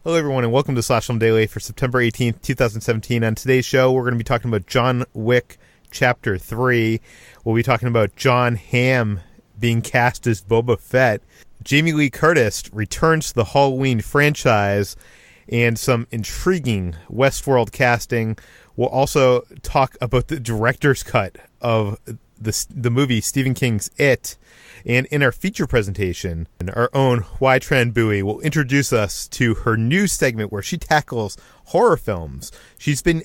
Hello, everyone, and welcome to Slash Film Daily for September 18th, 2017. On today's show, we're going to be talking about John Wick Chapter 3. We'll be talking about Jon Hamm being cast as Boba Fett. Jamie Lee Curtis returns to the Halloween franchise, and some intriguing Westworld casting. We'll also talk about the director's cut of the movie Stephen King's It. And in our feature presentation, our own Hoai-Tran will introduce us to her new segment where she tackles horror films. She's been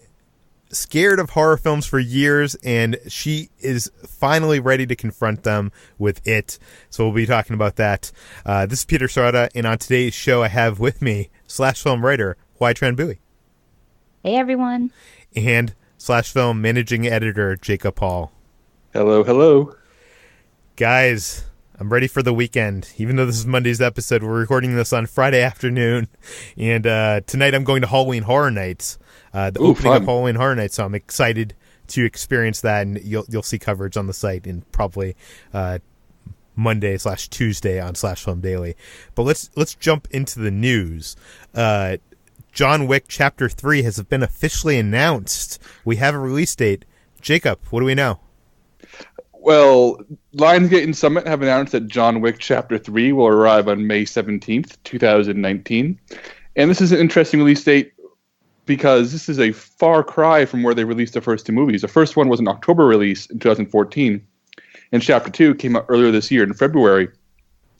scared of horror films for years, and she is finally ready to confront them with It. So we'll be talking about that. This is Peter Sciretta, and on today's show I have with me Slash Film writer Hoai-Tran. Hey, everyone. And Slash Film managing editor Jacob Hall. Hello, hello. Guys, I'm ready for the weekend. Even though this is Monday's episode, we're recording this on Friday afternoon. And tonight I'm going to Halloween Horror Nights, opening fun. of Halloween Horror Nights. So I'm excited to experience that. And you'll see coverage on the site in probably Monday/Tuesday on Slash Film Daily. But let's jump into the news. John Wick Chapter 3 has been officially announced. We have a release date. Jacob, what do we know? Well, Lionsgate and Summit have announced that John Wick Chapter 3 will arrive on May 17th, 2019. And this is an interesting release date because this is a far cry from where they released the first two movies. The first one was an October release in 2014, and Chapter 2 came out earlier this year in February.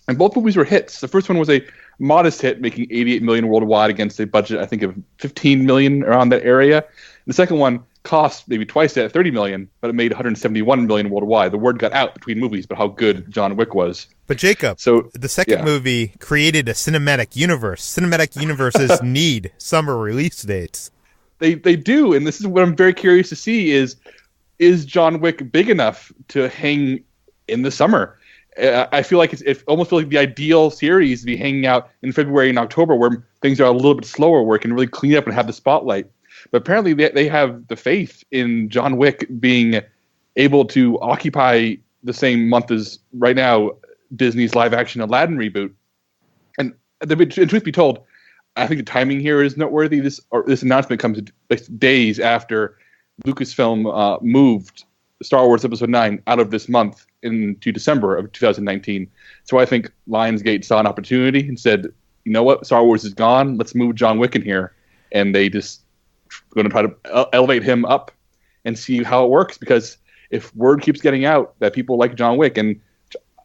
And both movies were hits. The first one was a modest hit, making $88 million worldwide against a budget, I think, of $15 million around that area. And the second one cost maybe twice that, $30 million, but it made $171 million worldwide. The word got out between movies about how good John Wick was. But Jacob, so the second movie created a cinematic universe. Cinematic universes need summer release dates. They do, and this is what I'm very curious to see is John Wick big enough to hang in the summer? I feel like it almost feels like the ideal series to be hanging out in February and October where things are a little bit slower, where it can really clean up and have the spotlight. But apparently they have the faith in John Wick being able to occupy the same month as, right now, Disney's live-action Aladdin reboot. And truth be told, I think the timing here is noteworthy. This announcement comes days after Lucasfilm moved Star Wars Episode 9 out of this month into December of 2019. So I think Lionsgate saw an opportunity and said, you know what, Star Wars is gone, let's move John Wick in here. And they just going to try to elevate him up and see how it works, because if word keeps getting out that people like John Wick, and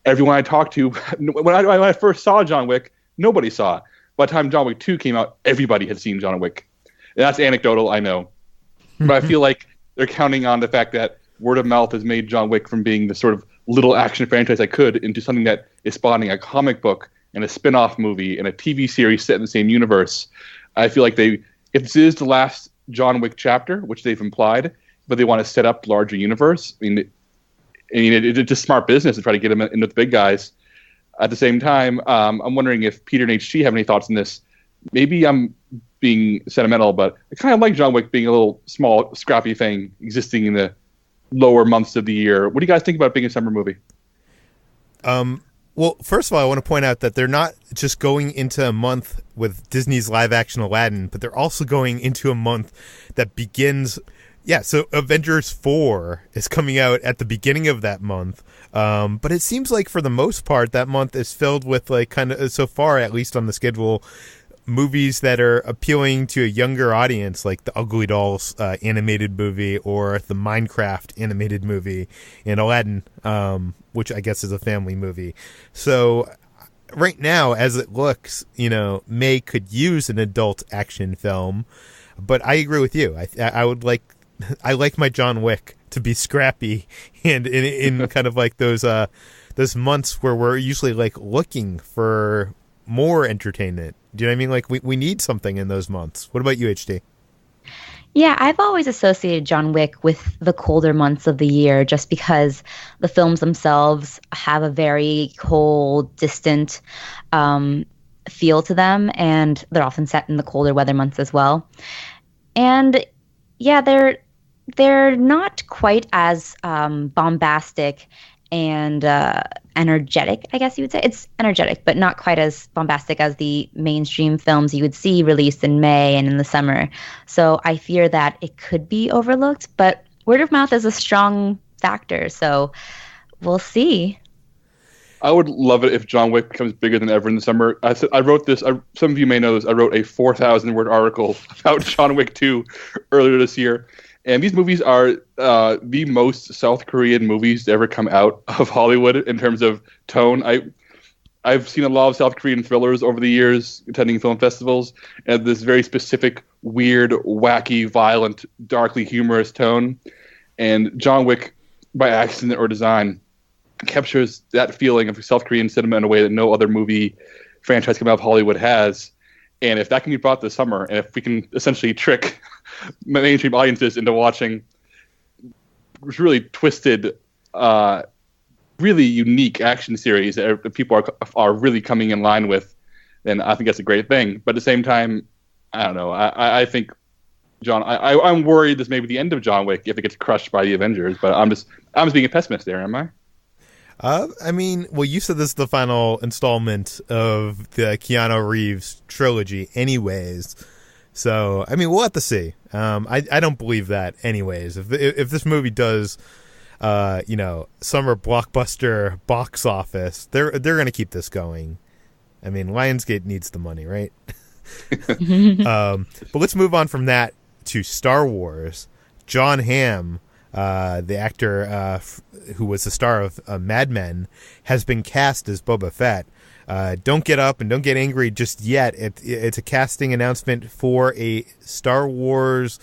everyone I talked to, when I first saw John Wick, nobody saw it. By the time John Wick 2 came out, everybody had seen John Wick. And that's anecdotal, I know. But I feel like they're counting on the fact that word of mouth has made John Wick from being the sort of little action franchise I could into something that is spawning a comic book and a spin-off movie and a TV series set in the same universe. I feel like if this is the last John Wick chapter, which they've implied, but they want to set up larger universe. I mean, it's just smart business to try to get him in with the big guys. At the same time, I'm wondering if Peter and HG have any thoughts on this. Maybe I'm being sentimental, but I kind of like John Wick being a little small, scrappy thing existing in the lower months of the year. What do you guys think about being a summer movie? Well, first of all, I want to point out that they're not just going into a month with Disney's live-action Aladdin, but they're also going into a month that begins... Yeah, so Avengers 4 is coming out at the beginning of that month. But it seems like for the most part, that month is filled with, like, kind of, so far, at least on the schedule, movies that are appealing to a younger audience, like the Ugly Dolls animated movie or the Minecraft animated movie, and Aladdin, which I guess is a family movie. So right now, as it looks, May could use an adult action film, but I agree with you. I like my John Wick to be scrappy and in kind of like those months where we're usually like looking for more entertainment. Do you know what I mean? Like we need something in those months. What about you, HD? Yeah, I've always associated John Wick with the colder months of the year just because the films themselves have a very cold, distant feel to them, and they're often set in the colder weather months as well. And yeah, they're not quite as bombastic and energetic, I guess you would say. It's energetic, but not quite as bombastic as the mainstream films you would see released in May and in the summer. So I fear that it could be overlooked, but word of mouth is a strong factor, so we'll see. I would love it if John Wick becomes bigger than ever in the summer. I wrote this. Some of you may know this. I wrote a 4,000-word article about John Wick 2 earlier this year. And these movies are the most South Korean movies to ever come out of Hollywood in terms of tone. I've seen a lot of South Korean thrillers over the years, attending film festivals, and this very specific, weird, wacky, violent, darkly humorous tone. And John Wick, by accident or design, captures that feeling of South Korean cinema in a way that no other movie franchise coming out of Hollywood has. And if that can be brought this summer, and if we can essentially trick mainstream audiences into watching really twisted, really unique action series that people are really coming in line with, then I think that's a great thing. But at the same time, I don't know. I think I'm worried this may be the end of John Wick if it gets crushed by the Avengers. But I'm just being a pessimist there, am I? I mean, well, you said this is the final installment of the Keanu Reeves trilogy anyways. So, I mean, we'll have to see. I don't believe that anyways. If this movie does, summer blockbuster box office, they're going to keep this going. I mean, Lionsgate needs the money, right? But let's move on from that to Star Wars. Jon Hamm, the actor who was the star of Mad Men, has been cast as Boba Fett. Don't get up and don't get angry just yet. It's a casting announcement for a Star Wars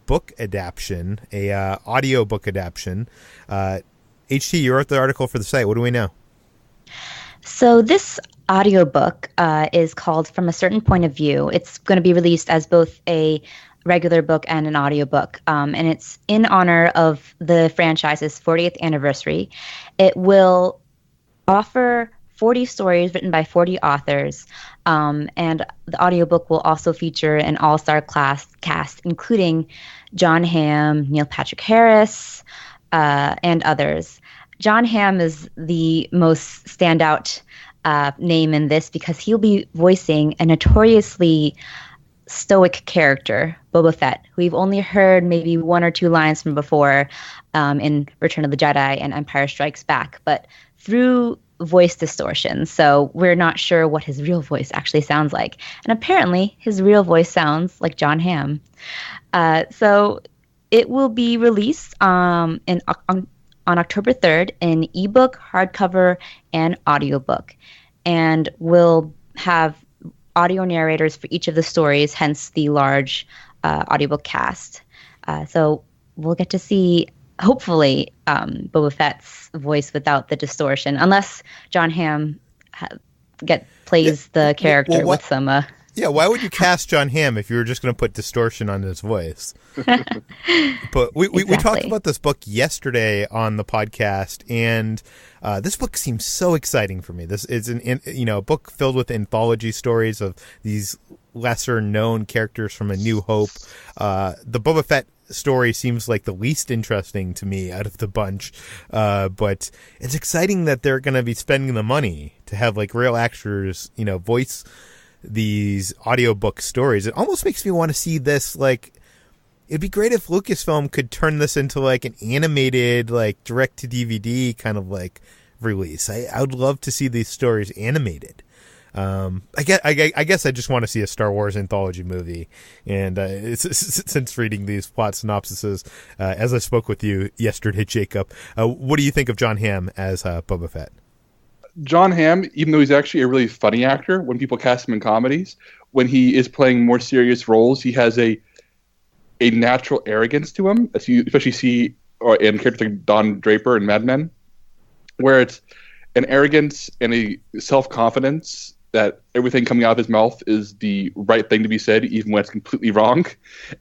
book adaptation, a audio book adaptation. HT, you wrote the article for the site. What do we know? So this audiobook is called From a Certain Point of View. It's going to be released as both a regular book and an audiobook, and it's in honor of the franchise's 40th anniversary. It will offer 40 stories written by 40 authors, and the audiobook will also feature an all-star cast, including Jon Hamm, Neil Patrick Harris, and others. Jon Hamm is the most standout name in this because he'll be voicing a notoriously stoic character, Boba Fett, who we've only heard maybe one or two lines from before in Return of the Jedi and Empire Strikes Back, but through voice distortion. So we're not sure what his real voice actually sounds like. And apparently his real voice sounds like Jon Hamm. So it will be released on October 3rd in ebook, hardcover, and audiobook. And we'll have audio narrators for each of the stories, hence the large audiobook cast. So we'll get to see, hopefully, Boba Fett's voice without the distortion, unless Jon Hamm plays the character with some... Yeah, why would you cast Jon Hamm if you were just going to put distortion on his voice? But we talked about this book yesterday on the podcast, and this book seems so exciting for me. This is a book filled with anthology stories of these lesser known characters from A New Hope. The Boba Fett story seems like the least interesting to me out of the bunch, but it's exciting that they're going to be spending the money to have like real actors, voice these audiobook stories. It almost makes me want to see this, like, it'd be great if Lucasfilm could turn this into like an animated, like direct to DVD kind of like release. I would love to see these stories animated. I guess I just want to see a Star Wars anthology movie. And since reading these plot synopsises, as I spoke with you yesterday, Jacob, what do you think of Jon Hamm as Boba Fett? Jon Hamm, even though he's actually a really funny actor, when people cast him in comedies, when he is playing more serious roles, he has a natural arrogance to him, as you especially see in characters like Don Draper in Mad Men, where it's an arrogance and a self-confidence that everything coming out of his mouth is the right thing to be said, even when it's completely wrong.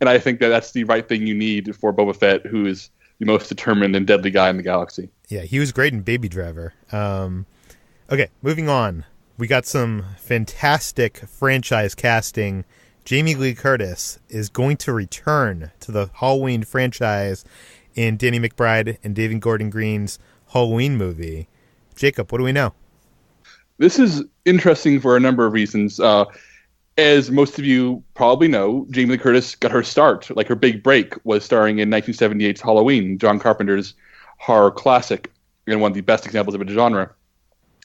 And I think that that's the right thing you need for Boba Fett, who is the most determined and deadly guy in the galaxy. Yeah, he was great in Baby Driver. Okay, moving on. We got some fantastic franchise casting. Jamie Lee Curtis is going to return to the Halloween franchise in Danny McBride and David Gordon Green's Halloween movie. Jacob, what do we know? This is interesting for a number of reasons. As most of you probably know, Jamie Lee Curtis got her start, like her big break was starring in 1978's Halloween, John Carpenter's horror classic, and one of the best examples of a genre.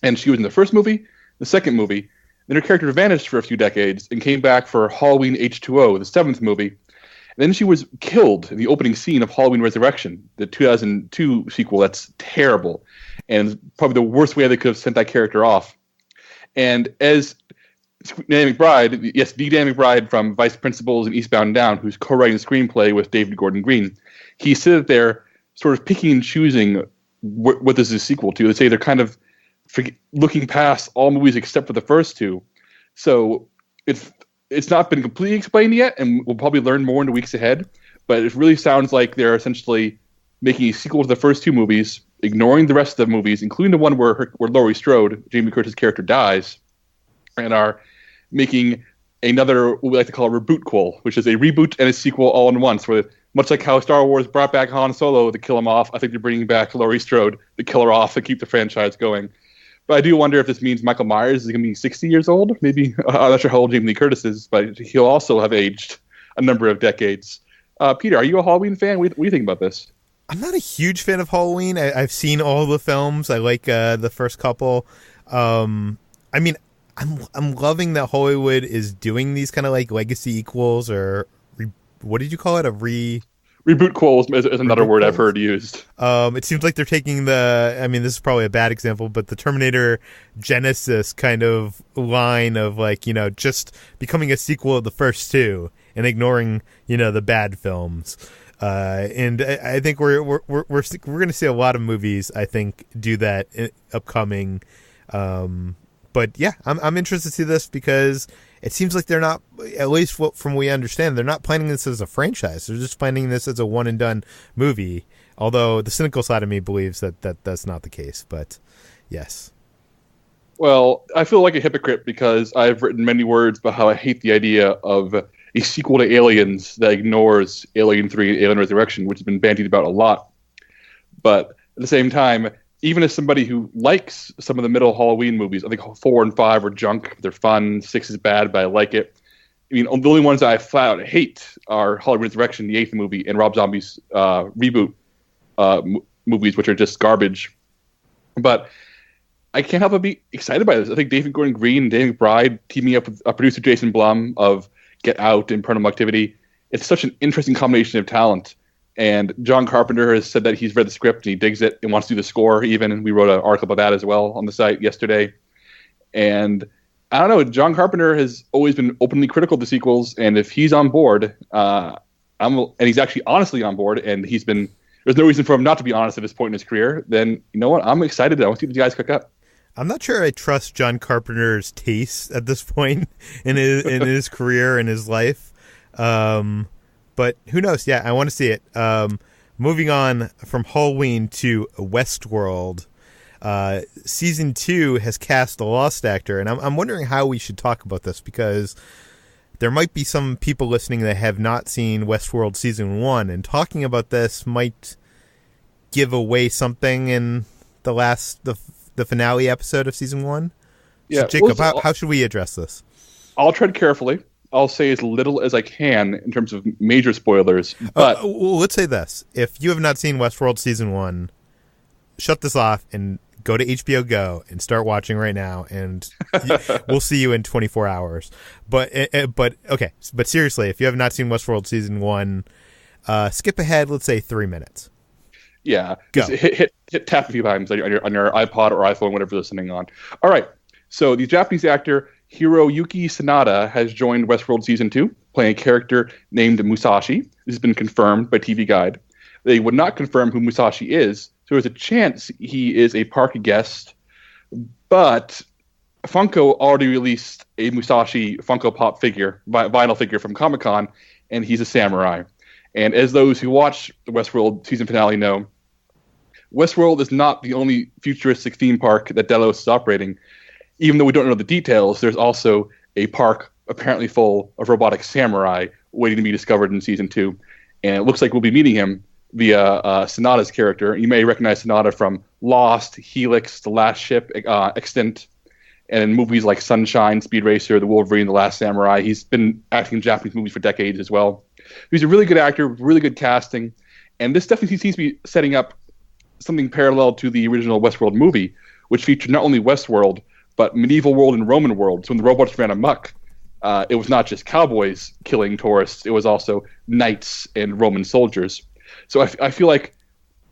And she was in the first movie, the second movie, then her character vanished for a few decades and came back for Halloween H2O, the seventh movie. And then she was killed in the opening scene of Halloween Resurrection, the 2002 sequel. That's terrible, and probably the worst way they could have sent that character off. And as Danny McBride, yes, the Danny McBride from Vice Principals and Eastbound and Down, who's co-writing the screenplay with David Gordon Green, he said there sort of picking and choosing what this is a sequel to. They say they're kind of looking past all movies except for the first two. So it's not been completely explained yet, and we'll probably learn more in the weeks ahead. But it really sounds like they're essentially making a sequel to the first two movies, ignoring the rest of the movies, including the one where Laurie Strode, Jamie Curtis' character, dies, and are making another, what we like to call a reboot-quel, which is a reboot and a sequel all in once, where much like how Star Wars brought back Han Solo to kill him off, I think they're bringing back Laurie Strode to kill her off to keep the franchise going. But I do wonder if this means Michael Myers is going to be 60 years old. Maybe, I'm not sure how old Jamie Lee Curtis is, but he'll also have aged a number of decades. Peter, are you a Halloween fan? What do you think about this? I'm not a huge fan of Halloween. I've seen all the films. I like the first couple. I mean, I'm loving that Hollywood is doing these kind of like legacy equals, or what did you call it? Reboot quels is another word I've heard used. It seems like they're taking I mean, this is probably a bad example, but the Terminator Genesis kind of line of like, just becoming a sequel of the first two and ignoring, the bad films. And I think we're going to see a lot of movies, I think, do that upcoming. But yeah, I'm interested to see this because it seems like they're not, at least from what we understand, they're not planning this as a franchise. They're just planning this as a one and done movie. Although the cynical side of me believes that that's not the case. But yes. Well, I feel like a hypocrite because I've written many words about how I hate the idea of a sequel to Aliens that ignores Alien 3 and Alien Resurrection, which has been bandied about a lot. But at the same time, even as somebody who likes some of the middle Halloween movies, I think 4 and 5 are junk. They're fun. 6 is bad, but I like it. I mean, the only ones I flat out hate are Halloween Resurrection, the 8th movie, and Rob Zombie's reboot movies, which are just garbage. But I can't help but be excited by this. I think David Gordon Green and Danny McBride teaming up with producer Jason Blum of Get Out and Paranormal Activity. It's such an interesting combination of talent. And John Carpenter has said that he's read the script and he digs it and wants to do the score even. And we wrote an article about that as well on the site yesterday. And I don't know, John Carpenter has always been openly critical of the sequels. And if he's on board, and he's actually honestly on board, and there's no reason for him not to be honest at this point in his career, then you know what? I'm excited. I want to see the guys cook up. I'm not sure I trust John Carpenter's taste at this point in his career and his life. But who knows? Yeah, I want to see it. Moving on from Halloween to Westworld, season 2 has cast a lost actor, and I'm wondering how we should talk about this because there might be some people listening that have not seen Westworld season 1, and talking about this might give away something in the finale episode of season 1. Yeah, so Jacob, how should we address this? I'll tread carefully. I'll say as little as I can in terms of major spoilers. But well, let's say this. If you have not seen Westworld Season 1, shut this off and go to HBO Go and start watching right now, and we'll see you in 24 hours. But okay. But seriously, if you have not seen Westworld Season 1, skip ahead, let's say 3 minutes. Yeah. Go. Hit tap a few times on your iPod or iPhone, whatever you're listening on. All right. So the Japanese actor Hiroyuki Sanada has joined Westworld Season 2, playing a character named Musashi. This has been confirmed by TV Guide. They would not confirm who Musashi is, so there's a chance he is a park guest. But Funko already released a Musashi Funko Pop figure, vinyl figure from Comic-Con, and he's a samurai. And as those who watch the Westworld season finale know, Westworld is not the only futuristic theme park that Delos is operating. Even though we don't know the details, there's also a park apparently full of robotic samurai waiting to be discovered in season 2. And it looks like we'll be meeting him via Sonata's character. You may recognize Sonata from Lost, Helix, The Last Ship, Extant, and in movies like Sunshine, Speed Racer, The Wolverine, The Last Samurai. He's been acting in Japanese movies for decades as well. He's a really good actor, really good casting, and this definitely seems to be setting up something parallel to the original Westworld movie, which featured not only Westworld, but medieval world and Roman world. So when the robots ran amok, it was not just cowboys killing tourists, it was also knights and Roman soldiers. So I feel like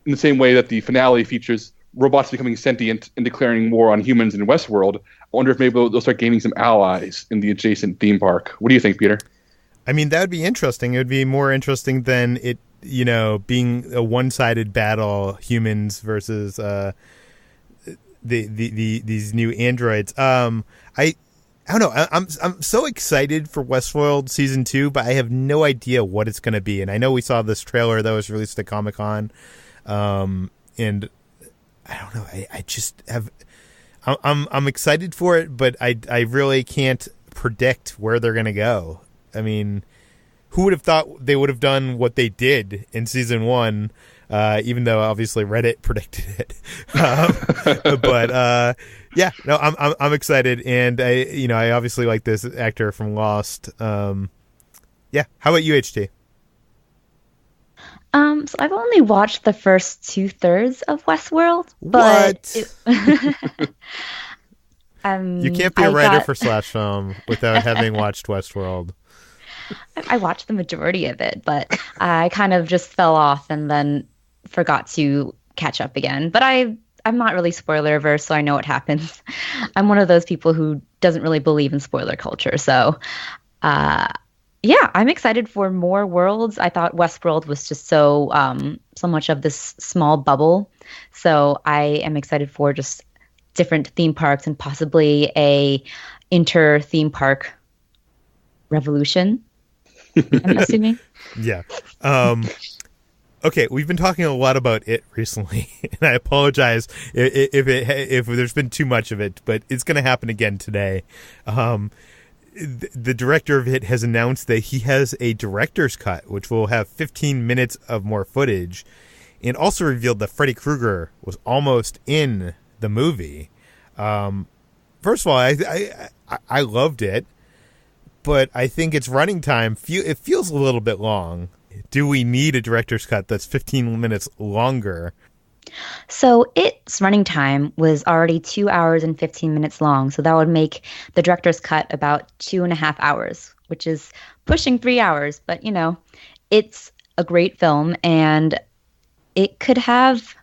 in the same way that the finale features robots becoming sentient and declaring war on humans in Westworld, I wonder if maybe they'll start gaining some allies in the adjacent theme park. What do you think, Peter? I mean, that would be interesting. It would be more interesting than it, being a one-sided battle, humans versus these new androids. I don't know. I'm so excited for Westworld season 2, but I have no idea what it's going to be. And I know we saw this trailer that was released at Comic-Con, and I don't know. I just have. I'm excited for it, but I really can't predict where they're going to go. I mean, who would have thought they would have done what they did in season 1? Even though obviously Reddit predicted it, but yeah, no, I'm excited, and I obviously like this actor from Lost. Yeah, how about you, HT? So I've only watched the first 2/3 of Westworld, but you can't be a writer for Slash Film without having watched Westworld. I watched the majority of it, but I kind of just fell off and then forgot to catch up again. But I'm not really spoiler averse, so I know what happens. I'm one of those people who doesn't really believe in spoiler culture. So, yeah, I'm excited for more worlds. I thought Westworld was just so much of this small bubble. So I am excited for just different theme parks and possibly a inter-theme park revolution, I'm assuming. Yeah. Okay, we've been talking a lot about it recently, and I apologize if there's been too much of it, but it's going to happen again today. The director of it has announced that he has a director's cut, which will have 15 minutes of more footage, and also revealed that Freddy Krueger was almost in the movie. First of all, I loved it, but I think its running time it feels a little bit long. Do we need a director's cut that's 15 minutes longer? So its running time was already 2 hours and 15 minutes long. So that would make the director's cut about 2.5 hours, which is pushing 3 hours. But, it's a great film, and it could have,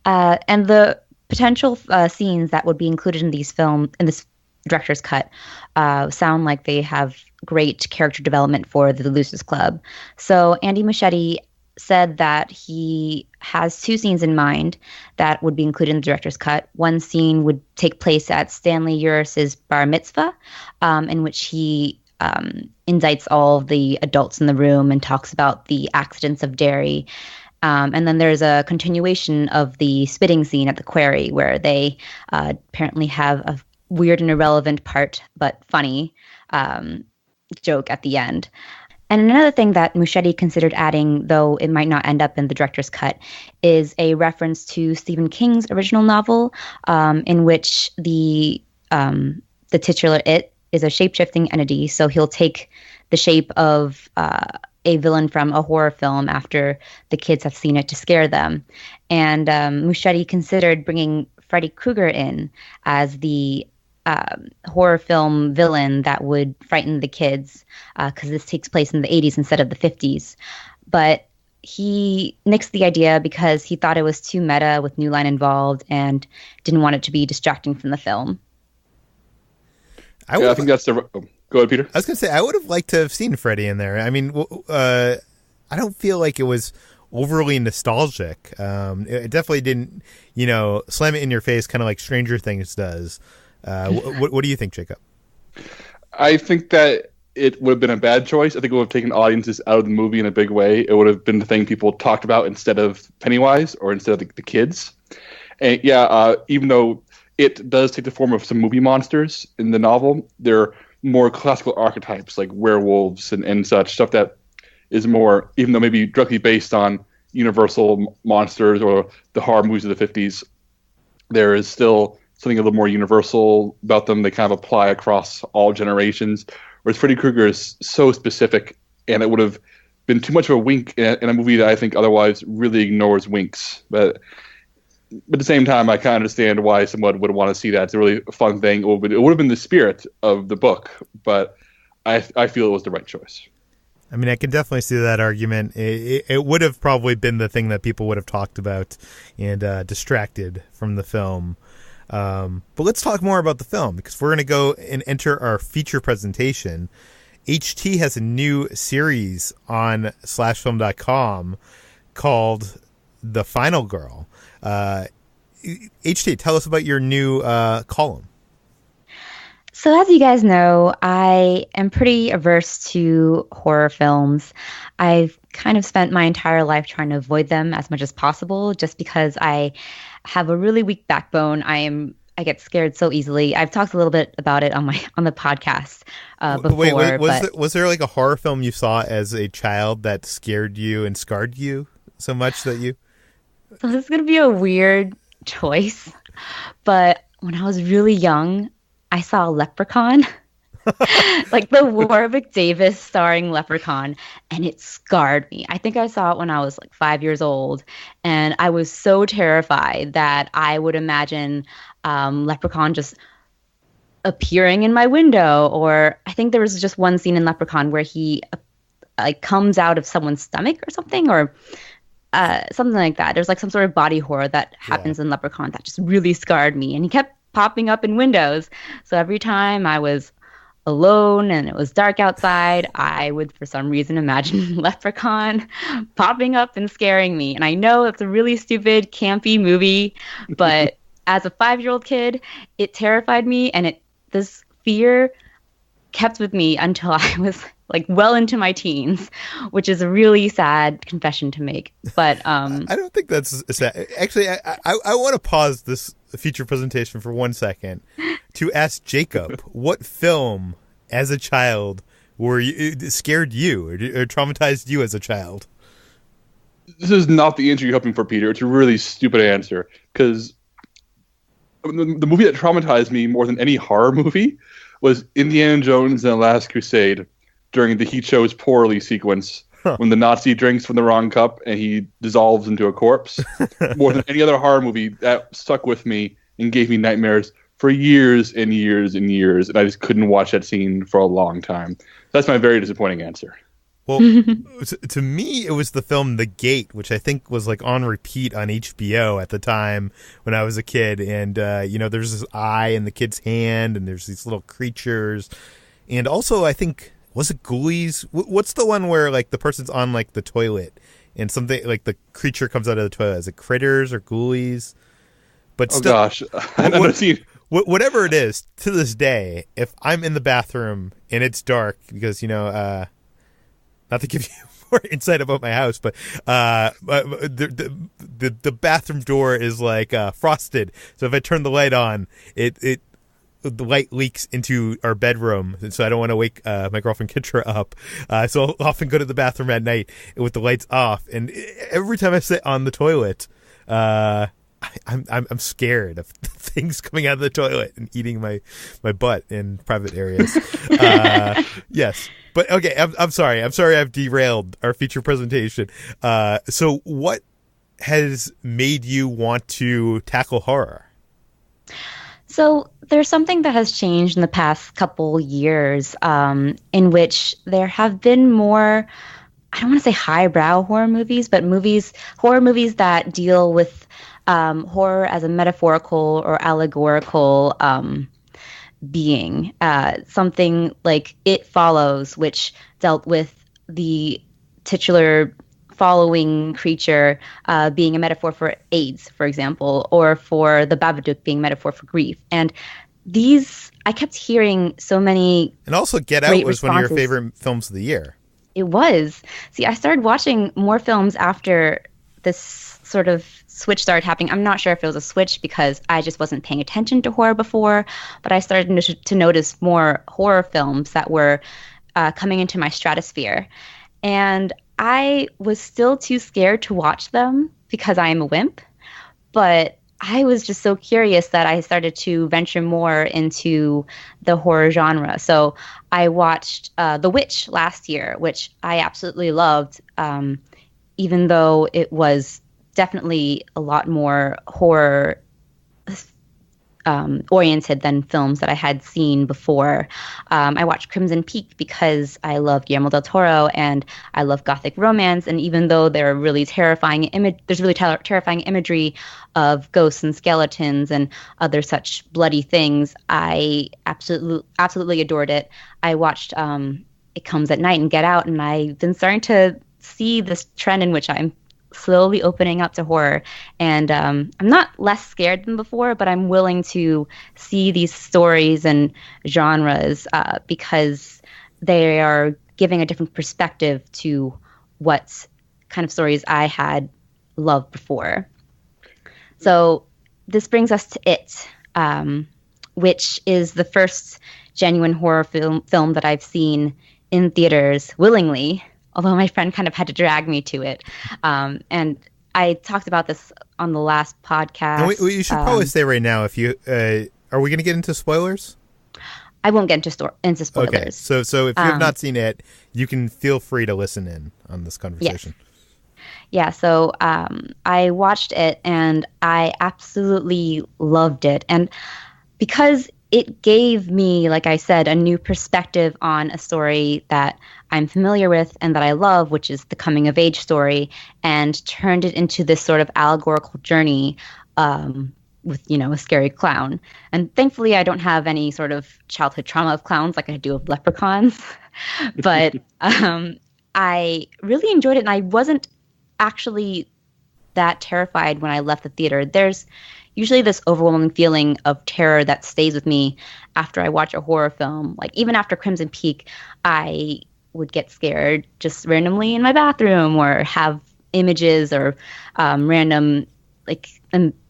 and the potential scenes that would be included in this director's cut sound like they have great character development for the Losers Club. So Andy Muschietti said that he has 2 scenes in mind that would be included in the director's cut. One scene would take place at Stanley Uris's bar mitzvah, in which he indicts all of the adults in the room and talks about the accidents of dairy. And then there's a continuation of the spitting scene at the quarry, where they apparently have a weird and irrelevant part, but funny joke at the end. And another thing that Muschietti considered adding, though it might not end up in the director's cut, is a reference to Stephen King's original novel, in which the titular it is a shape-shifting entity. So he'll take the shape of a villain from a horror film after the kids have seen it to scare them. And Muschietti considered bringing Freddy Krueger in as the horror film villain that would frighten the kids, because this takes place in the 80s instead of the 50s. But he nixed the idea because he thought it was too meta with New Line involved and didn't want it to be distracting from the film. I think that's the... Go ahead, Peter. I was going to say, I would have liked to have seen Freddy in there. I mean, I don't feel like it was overly nostalgic. It definitely didn't, slam it in your face, kind of like Stranger Things does. What do you think, Jacob? I think that it would have been a bad choice. I think it would have taken audiences out of the movie in a big way. It would have been the thing people talked about instead of Pennywise or instead of the kids. And even though it does take the form of some movie monsters in the novel, they're more classical archetypes like werewolves and such, stuff that is more, even though maybe directly based on universal monsters or the horror movies of the 50s. There is still something a little more universal about them. They kind of apply across all generations. Whereas Freddy Krueger is so specific, and it would have been too much of a wink in a movie that I think otherwise really ignores winks. But at the same time, I kind of understand why someone would want to see that. It's a really fun thing. It would have been the spirit of the book, but I feel it was the right choice. I mean, I can definitely see that argument. It would have probably been the thing that people would have talked about and distracted from the film. But let's talk more about the film, because we're going to go and enter our feature presentation. HT has a new series on slashfilm.com called The Final Girl. HT, tell us about your new column. So as you guys know, I am pretty averse to horror films. I've kind of spent my entire life trying to avoid them as much as possible, just because I have a really weak backbone. I get scared so easily. I've talked a little bit about it on the podcast before. Wait, was there like a horror film you saw as a child that scared you and scarred you so much that you... So this is going to be a weird choice, but when I was really young, I saw Leprechaun, like the Warwick Davis starring Leprechaun, and it scarred me. I think I saw it when I was like 5 years old, and I was so terrified that I would imagine Leprechaun just appearing in my window. Or I think there was just one scene in Leprechaun where he like comes out of someone's stomach or something, or something like that. There's like some sort of body horror that happens in Leprechaun that just really scarred me, and he kept popping up in windows. So every time I was alone and it was dark outside, I would for some reason imagine Leprechaun popping up and scaring me. And I know it's a really stupid, campy movie, but as a 5-year-old kid, it terrified me, and this fear kept with me until I was like well into my teens, which is a really sad confession to make. But I don't think that's sad. Actually, I want to pause this feature presentation for 1 second to ask Jacob, what film as a child scared you or traumatized you as a child? This is not the answer you're hoping for, Peter. It's a really stupid answer, because the movie that traumatized me more than any horror movie was Indiana Jones and the Last Crusade, during the he chose poorly sequence, when the Nazi drinks from the wrong cup and he dissolves into a corpse. More than any other horror movie, that stuck with me and gave me nightmares for years and years and years, and I just couldn't watch that scene for a long time. That's my very disappointing answer. Well, to me, it was the film The Gate, which I think was like on repeat on HBO at the time when I was a kid. And, there's this eye in the kid's hand, and there's these little creatures. And also, I think, was it Ghoulies? What's the one where like the person's on like the toilet and something like the creature comes out of the toilet? Is it Critters or Ghoulies? But still, gosh, I've never seen. Whatever it is, to this day, if I'm in the bathroom and it's dark, because not to give you more insight about my house, but the bathroom door is like frosted. So if I turn the light on, the light leaks into our bedroom, and so I don't want to wake my girlfriend Kitra up. So I'll often go to the bathroom at night with the lights off, and every time I sit on the toilet, I'm scared of things coming out of the toilet and eating my butt in private areas. Yes. But okay, I'm sorry. I'm sorry I've derailed our feature presentation. So what has made you want to tackle horror? So there's something that has changed in the past couple years, in which there have been more, I don't want to say highbrow horror movies, but horror movies that deal with horror as a metaphorical or allegorical being. Something like It Follows, which dealt with the titular following creature being a metaphor for AIDS, for example, or for the Babadook being a metaphor for grief. And I kept hearing so many. And also Get Out was one of your favorite films of the year. It was. See, I started watching more films after this sort of switch started happening. I'm not sure if it was a switch because I just wasn't paying attention to horror before, but I started to notice more horror films that were coming into my stratosphere. And I was still too scared to watch them because I am a wimp, but I was just so curious that I started to venture more into the horror genre. So I watched The Witch last year, which I absolutely loved, even though it was definitely a lot more horror oriented than films that I had seen before. I watched Crimson Peak because I love Guillermo del Toro and I love gothic romance. And even though there's really terrifying imagery of ghosts and skeletons and other such bloody things, I absolutely adored it. I watched It Comes at Night and Get Out, and I've been starting to see this trend in which I'm slowly opening up to horror, and I'm not less scared than before, but I'm willing to see these stories and genres because they are giving a different perspective to what kind of stories I had loved before. So this brings us to It, which is the first genuine horror film that I've seen in theaters willingly, although my friend kind of had to drag me to it. And I talked about this on the last podcast. And you should probably say right now, if you are we going to get into spoilers? I won't get into spoilers. Okay, so if you have not seen it, you can feel free to listen in on this conversation. Yeah, so I watched it and I absolutely loved it. And because it gave me, like I said, a new perspective on a story that I'm familiar with and that I love, which is the coming of age story, and turned it into this sort of allegorical journey with, a scary clown. And thankfully, I don't have any sort of childhood trauma of clowns like I do of leprechauns. But I really enjoyed it, and I wasn't actually that terrified when I left the theater. There's usually this overwhelming feeling of terror that stays with me after I watch a horror film. Like even after Crimson Peak, I would get scared just randomly in my bathroom or have images or random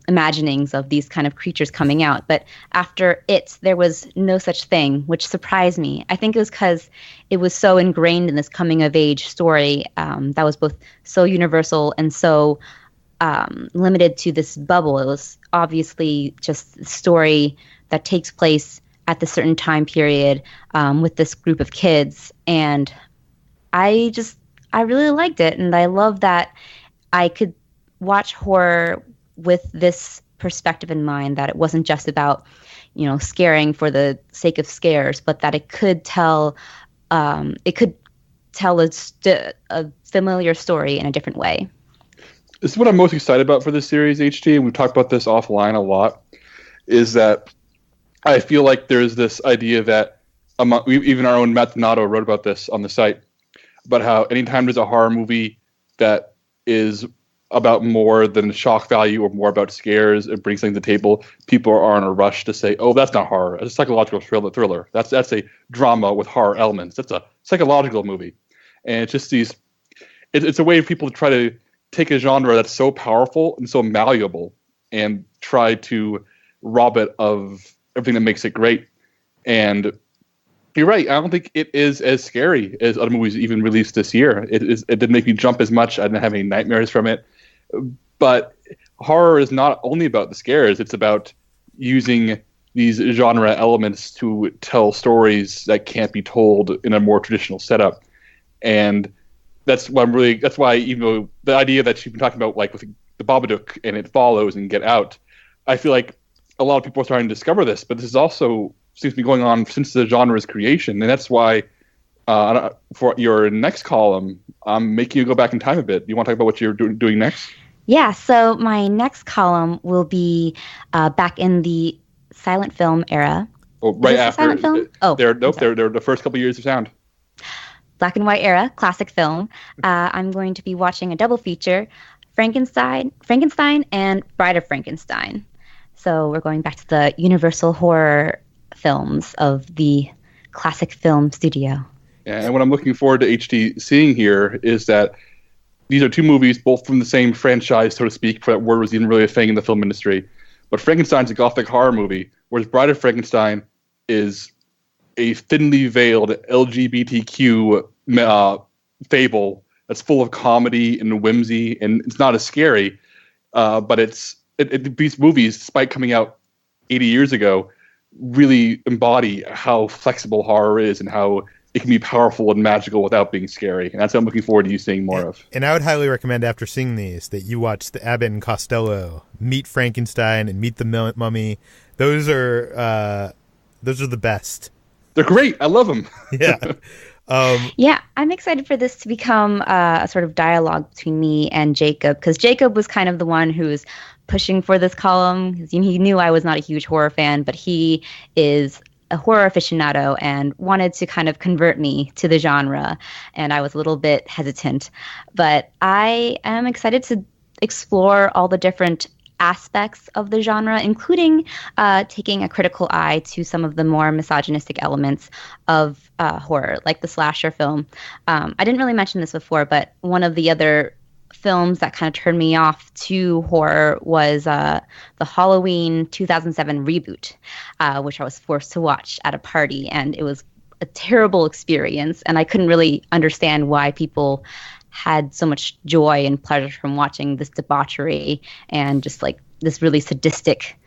imaginings of these kind of creatures coming out. But after It, there was no such thing, which surprised me. I think it was because it was so ingrained in this coming of age story that was both so universal and so limited to this bubble. It was obviously just a story that takes place at this certain time period with this group of kids. And I really liked it. And I love that I could watch horror with this perspective in mind, that it wasn't just about, scaring for the sake of scares, but that it could tell a familiar story in a different way. This is what I'm most excited about for this series, HT, and we've talked about this offline a lot, is that I feel like there's this idea that even our own Matt Donato wrote about this on the site, about how anytime there's a horror movie that is about more than shock value or more about scares, it brings things to the table, people are in a rush to say, oh, that's not horror. It's a psychological thriller. That's a drama with horror elements. That's a psychological movie. And it's just it's a way for people to try to take a genre that's so powerful and so malleable and try to rob it of everything that makes it great. And you're right. I don't think it is as scary as other movies even released this year. It didn't make me jump as much. I didn't have any nightmares from it. But horror is not only about the scares. It's about using these genre elements to tell stories that can't be told in a more traditional setup. And that's why even though the idea that you've been talking about, like with the Babadook and It Follows and Get Out, I feel like a lot of people are starting to discover this, but this is also seems to be going on since the genre's creation. And that's why for your next column, I'm making you go back in time a bit. Do you want to talk about what you're doing next? Yeah, so my next column will be back in the silent film era. Oh, right after. Silent film? They're the first couple of years of sound. Black and white era, classic film. I'm going to be watching a double feature, Frankenstein, and Bride of Frankenstein. So we're going back to the Universal horror films of the classic film studio. Yeah, and what I'm looking forward to HT seeing here is that these are two movies, both from the same franchise, so to speak, for that word was even really a thing in the film industry. But Frankenstein's a gothic horror movie, whereas Bride of Frankenstein is a thinly veiled LGBTQ fable that's full of comedy and whimsy, and it's not as scary. But these movies, despite coming out 80 years ago, really embody how flexible horror is and how it can be powerful and magical without being scary. And that's what I'm looking forward to you seeing more of. And I would highly recommend, after seeing these, that you watch the Abbott and Costello, Meet Frankenstein and Meet the Mummy. Those are the best. They're great. I love them. Yeah. Yeah, I'm excited for this to become a sort of dialogue between me and Jacob, because Jacob was kind of the one who was pushing for this column, because he knew I was not a huge horror fan, but he is a horror aficionado and wanted to kind of convert me to the genre, and I was a little bit hesitant. But I am excited to explore all the different aspects of the genre, including taking a critical eye to some of the more misogynistic elements of horror, like the slasher film. I didn't really mention this before, but one of the other films that kind of turned me off to horror was the Halloween 2007 reboot, which I was forced to watch at a party, and it was a terrible experience, and I couldn't really understand why people had so much joy and pleasure from watching this debauchery and just like this really sadistic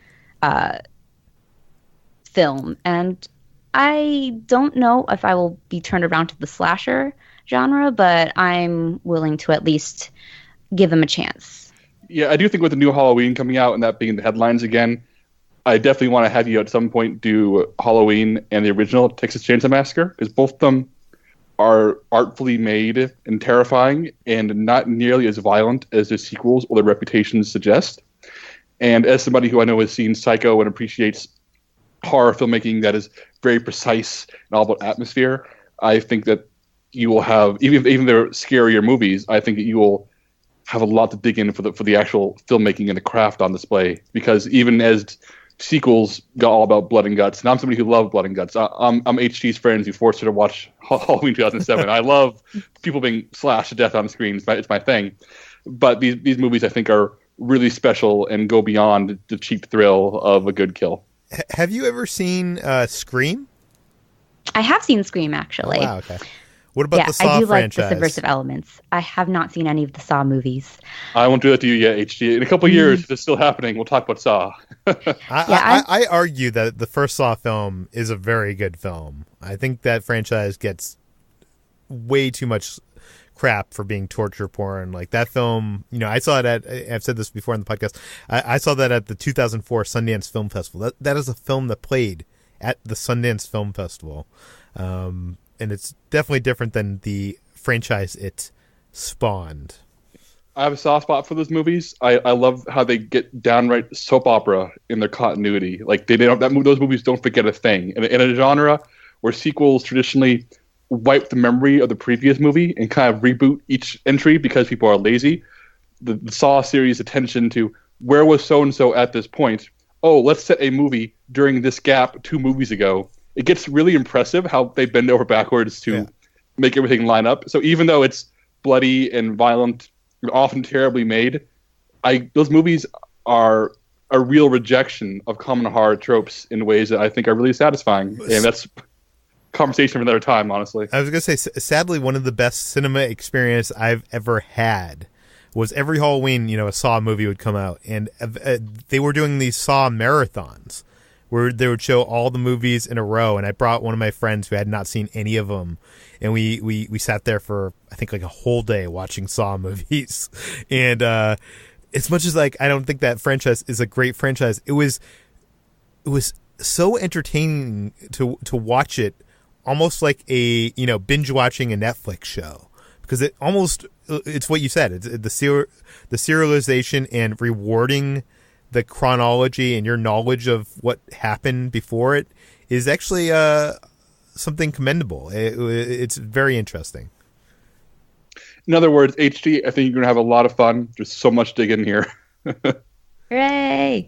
film. And I don't know if I will be turned around to the slasher genre, but I'm willing to at least give them a chance. Yeah, I do think with the new Halloween coming out and that being the headlines again, I definitely want to have you at some point do Halloween and the original Texas Chainsaw Massacre, because both of them are artfully made and terrifying and not nearly as violent as the sequels or their reputations suggest. And as somebody who I know has seen Psycho and appreciates horror filmmaking that is very precise and all about atmosphere, I think that you will have, even if they're scarier movies, I think that you will have a lot to dig in for the actual filmmaking and the craft on display. Because even as sequels got all about blood and guts, and I'm somebody who loved blood and guts. I'm HT's friends who forced her to watch Halloween 2007. I love people being slashed to death on screen. It's my thing. But these movies, I think, are really special and go beyond the cheap thrill of a good kill. Have you ever seen Scream? I have seen Scream, actually. Oh, wow, okay. What about the Saw I do franchise? Like the subversive elements. I have not seen any of the Saw movies. I won't do that to you yet, HT. In a couple of years, if it's still happening, we'll talk about Saw. I argue that the first Saw film is a very good film. I think that franchise gets way too much crap for being torture porn. Like that film, I saw it I've said this before in the podcast, I saw that at the 2004 Sundance Film Festival. That is a film that played at the Sundance Film Festival. And it's definitely different than the franchise it spawned. I have a soft spot for those movies. I love how they get downright soap opera in their continuity. Like those movies don't forget a thing. In a genre where sequels traditionally wipe the memory of the previous movie and kind of reboot each entry because people are lazy, the Saw series' attention to where was so-and-so at this point? Oh, let's set a movie during this gap 2 movies ago. It gets really impressive how they bend over backwards to make everything line up. So even though it's bloody and violent and often terribly made, those movies are a real rejection of common horror tropes in ways that I think are really satisfying. And that's a conversation for another time, honestly. I was going to say, sadly, one of the best cinema experience I've ever had was every Halloween, a Saw movie would come out. And they were doing these Saw marathons, where they would show all the movies in a row, and I brought one of my friends who had not seen any of them, and we sat there for, I think, like a whole day watching Saw movies. And as much as I don't think that franchise is a great franchise, it was so entertaining to watch it, almost like a binge watching a Netflix show, because it's what you said. It's the serialization and rewarding the chronology and your knowledge of what happened before it is actually something commendable. It's very interesting. In other words, HT, I think you're going to have a lot of fun. There's so much digging here. Hooray!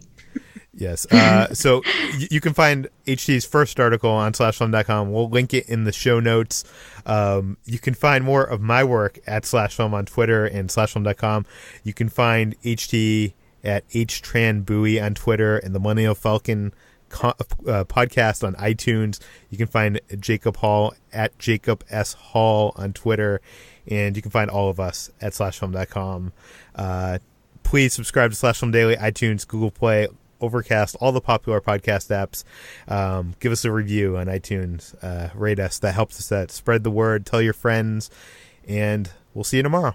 Yes. So you can find HT's first article on /film.com. We'll link it in the show notes. You can find more of my work at /film on Twitter and /film.com. You can find HT at HTranBuoy on Twitter and the Millennial Falcon podcast on iTunes. You can find Jacob Hall at Jacob S. Hall on Twitter. And you can find all of us at slashfilm.com. Please subscribe to Slash Film Daily, iTunes, Google Play, Overcast, all the popular podcast apps. Give us a review on iTunes. Rate us. That helps us spread the word. Tell your friends. And we'll see you tomorrow.